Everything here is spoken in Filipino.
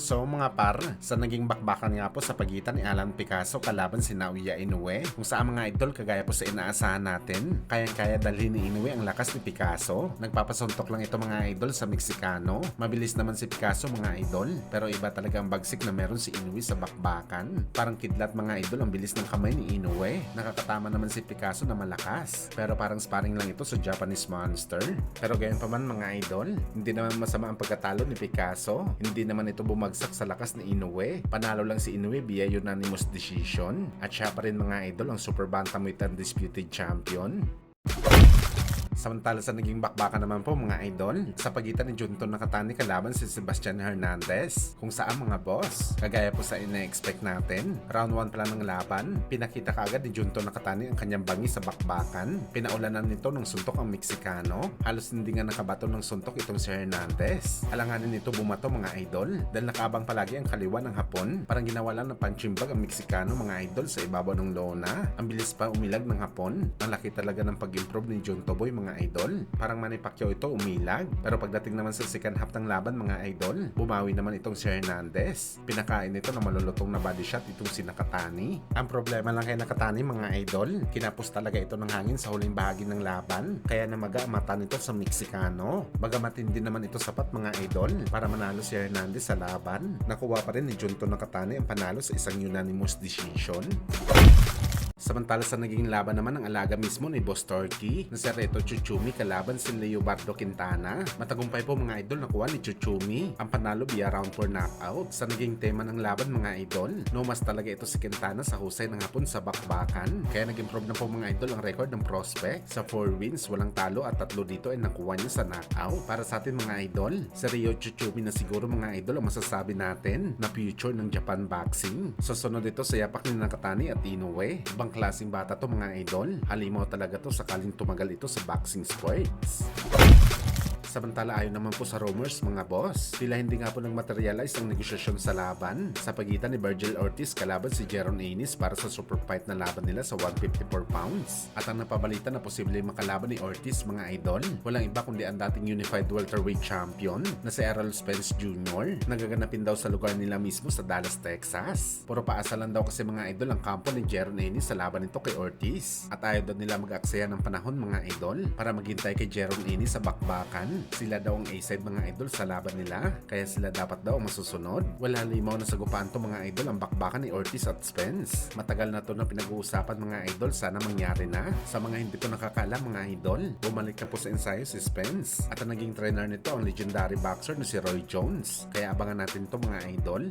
So mga par, sa naging bakbakan nga po sa pagitan ni Alan Picasso kalaban si Naoya Inoue, kung saan mga idol kagaya po sa inaasahan natin, kayang-kaya dalhin ni Inoue ang lakas ni Picasso. Nagpapasuntok lang ito mga idol sa Meksikano. Mabilis naman si Picasso mga idol, pero iba talaga ang bagsik na meron si Inoue sa bakbakan. Parang kidlat mga idol ang bilis ng kamay ni Inoue. Nakakatama naman si Picasso na malakas, pero parang sparring lang ito sa Japanese Monster. Pero gayon pa man mga idol, hindi naman masama ang pagkatalo ni Picasso. Hindi naman ito bumagsak sa lakas ni Inoue. Panalo lang si Inoue via unanimous decision. At siya pa rin mga idol ang Super Bantamweight Undisputed Champion. Samantala sa naging bakbakan naman po mga idol, sa pagitan ni Junton Nakatani kalaban si Sebastian Hernandez, kung saan mga boss, kagaya po sa ina-expect natin, round 1 pa lang ng laban, pinakita kaagad ni Junton Nakatani ang kanyang bangi sa bakbakan, pinaulanan nito ng suntok ang Meksikano, halos hindi nga nakabato ng suntok itong si Hernandez. Alanganin nito bumato mga idol, dahil nakaabang palagi ang kaliwa ng Hapon, parang ginawa lang ng punching bag ang Meksikano mga idol sa ibabaw ng lona. Ang bilis pa umilag ng Hapon, ang laki talaga ng pag-improve ni Junto Boy mga idol. Parang Manny Pacquiao ito umilag. Pero pagdating naman sa second half ng laban mga idol, bumawi naman itong si Hernandez. Pinakain ito ng malulutong na body shot itong si Nakatani. Ang problema lang kay Nakatani mga idol, kinapos talaga ito ng hangin sa huling bahagi ng laban. Kaya namaga ang mata nito sa Meksikano. Bagamat hindi naman ito sapat mga idol para manalo si Hernandez sa laban, nakuha pa rin ni Junto Nakatani ang panalo sa isang unanimous decision. Samantala sa naging laban naman ng alaga mismo ni Boss Turkey na si Reto Chuchumi kalaban si Leobardo Quintana. Matagumpay po mga idol nakuha ni Chuchumi ang panalo via round 4 knockout. Sa naging tema ng laban mga idol, no mas talaga ito si Quintana sa husay ng Hapon sa bakbakan. Kaya nag-improve na po mga idol ang record ng prospect. Sa 4 wins, walang talo at 3 dito ay nakuha niya sa knockout. Para sa atin mga idol, si Ryo Chuchumi na siguro mga idol ang masasabi natin na future ng Japan boxing. Susunod ito sa yapak ni Nakatani at Inoue. Klaseng bata to mga idol. Halimaw talaga to sakaling tumagal ito sa boxing sports. Samantala ayon naman po sa rumors mga boss, tila hindi nga po nag-materialize ang negosasyon sa laban sa pagitan ni Virgil Ortiz kalaban si Jeron Ennis para sa super fight na laban nila sa 154 pounds. At ang napabalita na posibleng makalaban ni Ortiz mga idol, walang iba kundi ang dating Unified Welterweight Champion na si Errol Spence Jr. Nagaganapin daw sa lugar nila mismo sa Dallas, Texas. Puro paasa lang daw kasi mga idol ang kampo ni Jeron Ennis sa laban nito kay Ortiz. At ayaw daw nila mag-aksaya ng panahon mga idol para maghintay kay Jeron Ennis sa bakbakan. Sila daw ang A-side mga idol sa laban nila, kaya sila dapat daw ang masusunod. Wala limaw na sagupaan to mga idol ang bakbakan ni Ortiz at Spence. Matagal na to na pinag-uusapan mga idol, sana mangyari na. Sa mga hindi ko nakakaalam mga idol, bumalik na po sa ensayo si Spence. At ang naging trainer nito ang legendary boxer na si Roy Jones. Kaya abangan natin to mga idol.